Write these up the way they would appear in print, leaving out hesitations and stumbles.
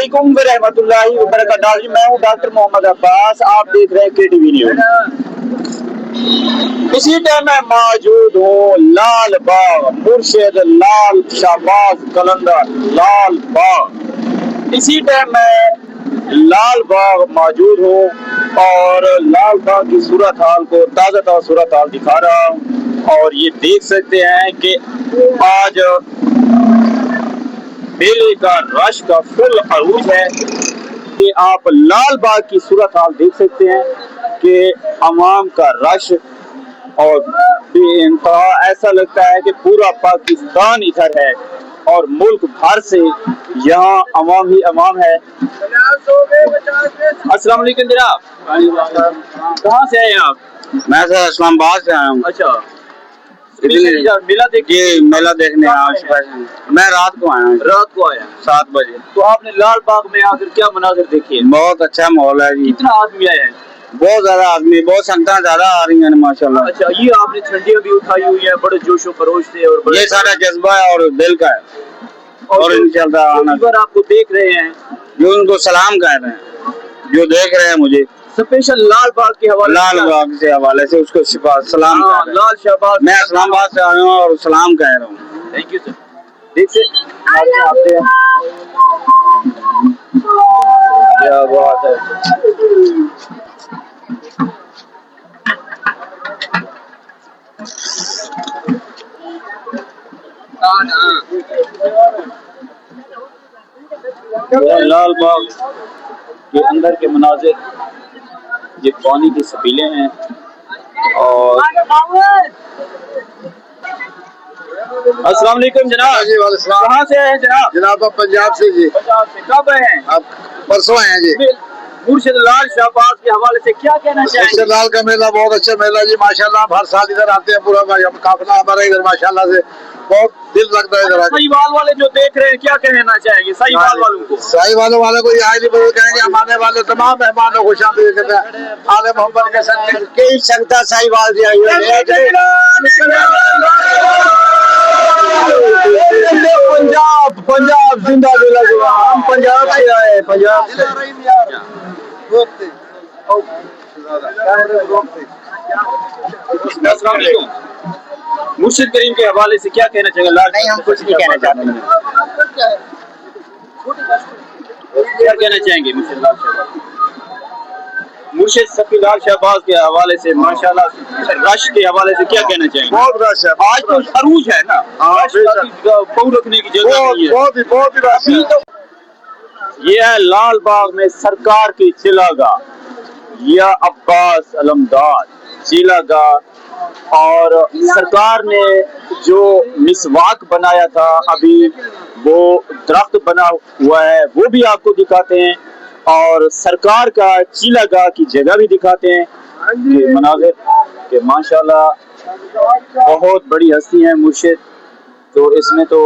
अस्सलामुअलैकुम वरहमतुल्लाहि वबरकातुहू। मैं हूँ डॉक्टर मोहम्मद अब्बास। आप देख रहे हैं केटीवी न्यूज। इसी टाइम मैं मौजूद हूँ लाल बाग, मुर्शिद लाल शाहबाज कलंदर लाल बाग। इसी टाइम मैं लाल बाग मौजूद हूँ और लाल बाग की सूरत हाल को ताज़ा सूरत हाल दिखा रहा हूँ। और ये देख सकते हैं कि आज मेले का रश का फुल अरूज है। कि आप लाल बाग की सूरत हाल देख सकते हैं कि अवाम का रश और बेइंतहा ऐसा लगता है कि पूरा पाकिस्तान इधर है और मुल्क भर से यहाँ अवाम ही अवाम है। अस्सलाम वालेकुम जनाब, कहाँ से आए आप? मैं सर इस्लामाबाद से आया हूँ। अच्छा, मेला देखिए, मेला देखने आया हूँ। मैं रात को आया हूँ। रात को आया 7 बजे। तो आपने लाल बाग में आकर क्या मनाजिर देखे? बहुत अच्छा माहौल है जी। कितना आदमी आया है? बहुत ज्यादा आदमी, बहुत संख्या ज्यादा आ रही है माशाल्लाह। अच्छा, ये आपने झंडियाँ भी उठाई हुई है बड़े जोशो खरोश से और ये सारा जज्बा है और दिल का है और इंशाल्लाह आपको देख रहे हैं जो उनको सलाम कह रहे हैं, जो देख रहे हैं मुझे स्पेशल लाल बाग के हवाले लाल बाग से हवाले से उसको सलाम कह रहे हैं। लाल शाहबाज, मैं इस्लामाबाद से आया हूँ और सलाम कह रहा हूँ। Thank you sir. देख से आते हैं, क्या बात है। लाल बाग के अंदर के मनाजिर, ये पानी की सपीले हैं और अस्सलाम वालेकुम जनाब। जी कहाँ से आए हैं जनाब? जनाब आप पंजाब से जी। पंजाब से कब आए हैं? आप परसों आए हैं जी। मुर्शिद लाल शाहबाज के हवाले से क्या कहना चाहेंगे? मुर्शिद लाल का मेला बहुत अच्छा मेला जी माशाल्लाह। हर साल इधर आते हैं, पूरा काफिला हमारा इधर माशाल्लाह से बहुत दिल लगता है इधर। साहिवाल वाले जो देख रहे हैं क्या कहना चाहेंगे साहिवाल वालों को? साहिवाल वाले को यहाँ नहीं बोल कहेंगे, हमारे वाले तमाम मेहमानों को शामिल करते हैं। आले मोहम्मद के संग कई संगता साहिवाल जी आई है। पंजाब पंजाब जिंदाबाद। हम पंजाब से आए, पंजाब से। मुर्शिद करीम के हवाले से क्या कहना चाहिए? नहीं, हम कुछ नहीं कहना चाहते। क्या कहना चाहेंगे मुर्शिद लाल शाहबाज? मुर्शिद सफी लाल शाहबाज के हवाले से माशाल्लाह रश के हवाले से क्या कहना चाहेंगे? बहुत रश है आज तो अरूज है ना, पाँव रखने की जगह नहीं है। बहुत ही रश है। ये है लाल बाग में सरकार की चिलागाह या अब्बास अलमदार चिलागाह। और सरकार ने जो मिसवाक बनाया था, अभी वो दरख्त बना हुआ है, वो भी आपको दिखाते हैं और सरकार का चिलागाह की जगह भी दिखाते हैं। ये मनाज़िर कि माशाल्लाह बहुत बड़ी हस्ती है मुर्शिद, तो इसमें तो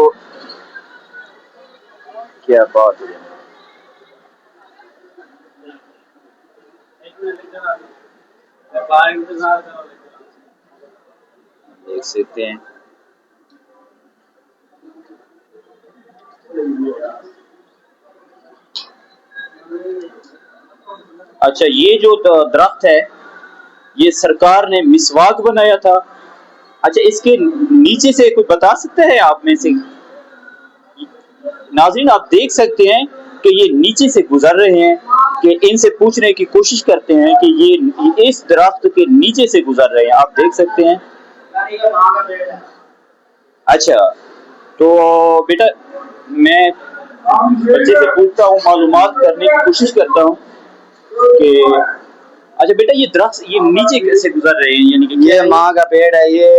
क्या बात है। देख सकते हैं अच्छा, ये जो दरख्त है ये सरकार ने मिसवाक बनाया था। अच्छा, इसके नीचे से कोई बता सकता है आप में से? नाज़रीन आप देख सकते हैं कि ये नीचे से गुजर रहे हैं, कि इनसे पूछने की कोशिश करते हैं कि ये इस दरख्त के नीचे से गुजर रहे हैं, आप देख सकते हैं। अच्छा, तो बेटा मैं बच्चे से पूछता हूँ, मालूमात करने की कोशिश करता हूँ कि अच्छा बेटा ये दरख्त ये नीचे कैसे गुजर रहे हैं? यानी कि ये माँ का पेड़ है। ये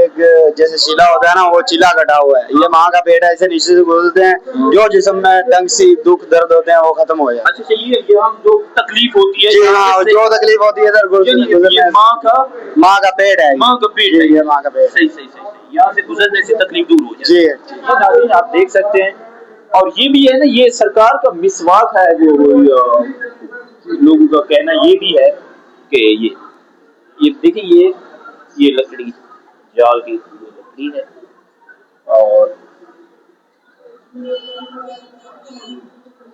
जैसे चिला होता है ना, वो चिला कटा हुआ है। ये माँ का पेड़ है, ऐसे नीचे से गुजरते हैं, जो जिस्म में तंग सी दुख दर्द होते हैं वो खत्म हो जाए। अच्छा, ये हम जो तकलीफ होती है, जी हाँ, जो तकलीफ होती है ये माँ का पेड़ है। माँ का पेड़ है, ये माँ का पेड़। सही सही सही, यहाँ से गुजरने से तकलीफ दूर हो जाए। जी ये नाज़रीन आप देख सकते हैं। और ये भी है ना, ये सरकार का मिसवाक है, जो लोगों का कहना ये भी है कि ये देखिए ये लकड़ी जाल की लकड़ी है और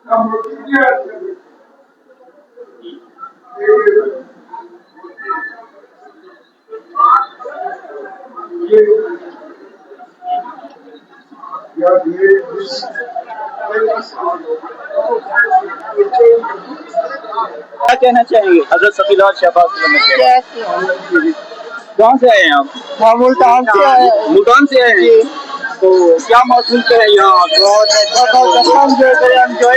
क्या कहना चाहेंगे हजरत सफीलाल शहबाज अहमद? कहाँ से आए हैं आप? हम मुल्तान से आए हैं। मुल्तान से आए हैं। तो क्या महसूस है यहाँ? बहुत अच्छा एंजॉय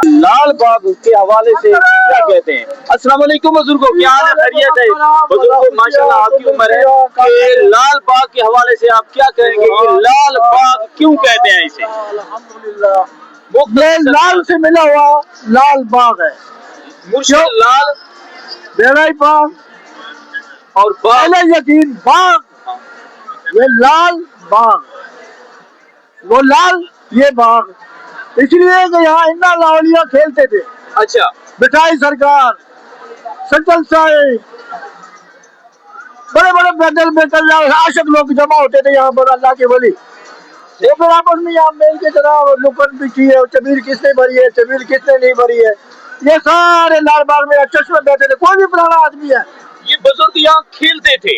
लाल बाग के हवाले से क्या कहते हैं? अस्सलाम वालेकुम बुजुर्गो, क्या हाल है? खैरियत है बुजुर्गो? माशाल्लाह आपकी उम्र है कि लाल बाग के हवाले से आप क्या कहेंगे कि लाल बाग क्यों कहते हैं इसे? अल्हम्दुलिल्लाह। ये लाल से मिला हुआ लाल बाग है। मुर्शिद लाल बेड़ा बाग और बाग, पहले यकीन बाग, ये लाल बाग, वो लाल, ये बाग, इसलिए कि यहाँ इन्ना लावलिया खेलते थे। अच्छा, मिठाई सरकार, सचल साए, बड़े बड़े बेकल आशक लोग जमा होते थे यहाँ पर, अल्लाह के वली। वो फिर आपस में यहाँ मिल के जनाब लुकन पिछी है, चबीर किसने भरी है, चबीर किसने नहीं भरी है, ये सारे लाल बाग में चश्मे बैठे थे। कोई भी पुराना आदमी है, ये बुजुर्ग यहाँ खेलते थे।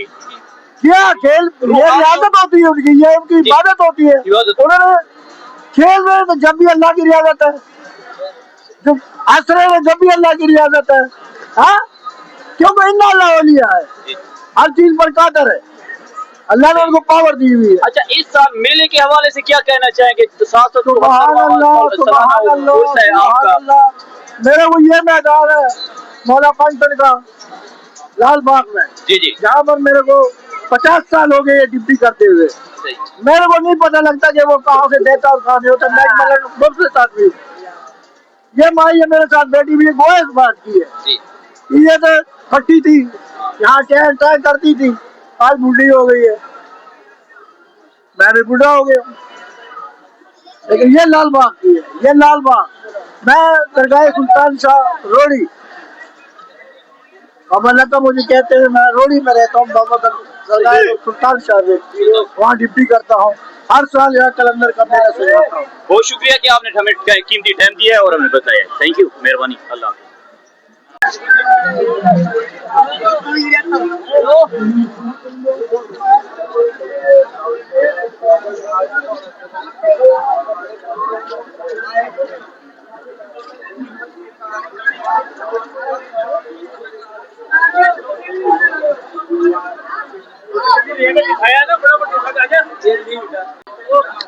क्या खेल, ये रियाजत होती है उनकी, ये उनकी इबादत होती है। उन्होंने खेल रहे तो जब भी अल्लाह की रियाजत है, जब हंस रहे हैं जब भी अल्लाह की रियाजत है। हाँ, क्योंकि इन्ना अल्लाह वलिया है, हर चीज पर कादर है, अल्लाह ने उनको पावर दी हुई है। अच्छा, इस साल मेले के हवाले से क्या कहना चाहेंगे? सुभान अल्लाह, सुभान अल्लाह, सुभान अल्लाह। मेरे को ये मैदान है मौला पंचन का लाल बाग में, जी जी, जहाँ पर मेरे को 50 साल हो गए ड्यूटी करते हुए। मेरे को नहीं पता लगता कि वो कहाँ से देता और कहाँ से होता। मैं मतलब के साथ भी ये माई है मेरे साथ बैठी हुई, वो इस बात की है। ये तो खट्टी थी, यहाँ चैन तय करती थी, आज बूढ़ी हो गई है, मैं भी बूढ़ा हो गया। लेकिन ये लाल बाग की है, ये लाल बाग। मैं दरगाह सुल्तान शाह रोड़ी, और का मुझे कहते हैं, मैं रोड़ी में रहता हूँ, बाबा दरगाह सुल्तान शाह में वहाँ ड्यूटी करता हूँ। हर साल यहाँ कलंदर का मेला सुनाता हूँ। बहुत शुक्रिया कि आपने हमें कीमती टाइम दिया है और हमें बताया। थैंक यू, मेहरबानी, अल्लाह।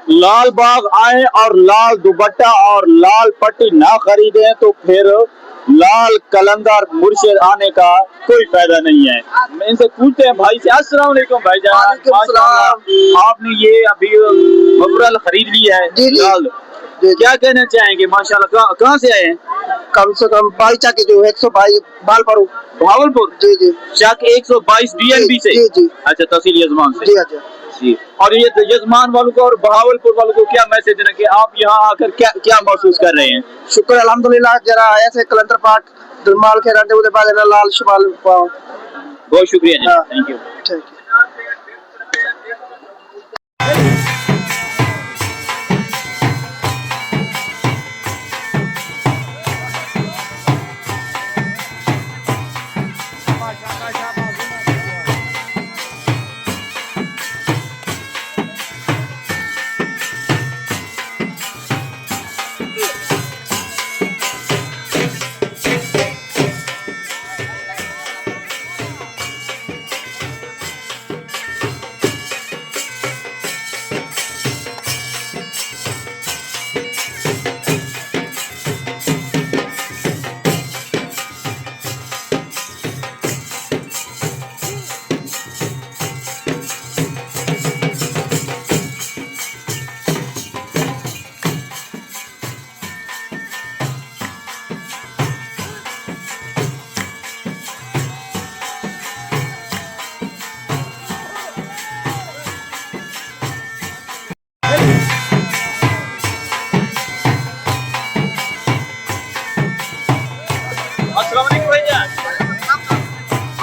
लाल बाग आए और लाल दुपट्टा और लाल पट्टी ना खरीदे तो फिर लाल कलंदर मुर्शिद आने का कोई फायदा नहीं है। मैं इनसे पूछते हैं भाई से। अस्सलाम वालेकुम भाईजान, आपने ये अभी मफरल खरीद लिया है लाल, क्या कहना चाहेंगे? माशाल्लाह, कहाँ से आए हैं? कम से कम बाईचा के जो 122 बालपुर, भावलपुर। जी जी, चक 122 DNB से। जी जी, अच्छा, तहसील यजमान से। जी अच्छा जी। और ये यजमान वालों को और बहावलपुर वालों को क्या मैसेज देना कि आप यहाँ आकर क्या क्या महसूस कर रहे हैं? शुक्र अल्हम्दुलिल्लाह, जरा ऐसे कलंदर पाक माल के रहते बाद लाल शमाल पाओ। बहुत शुक्रिया जी, थैंक यू। Thank you.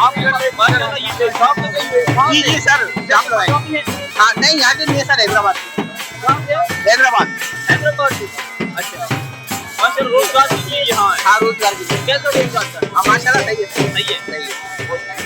आप माशाल्लाह ये पेशाब तो नहीं है। जी जी सर, जाम लगाए। हाँ नहीं, यहाँ के नहीं है सर, हैदराबाद। हैदराबाद। हैदराबाद से। अच्छा माशाल्लाह रोजगार के लिए यहाँ है। हाँ रोजगार की। कैसा रोजगार सर? हाँ माशाल्लाह सही है, सही है। सही है।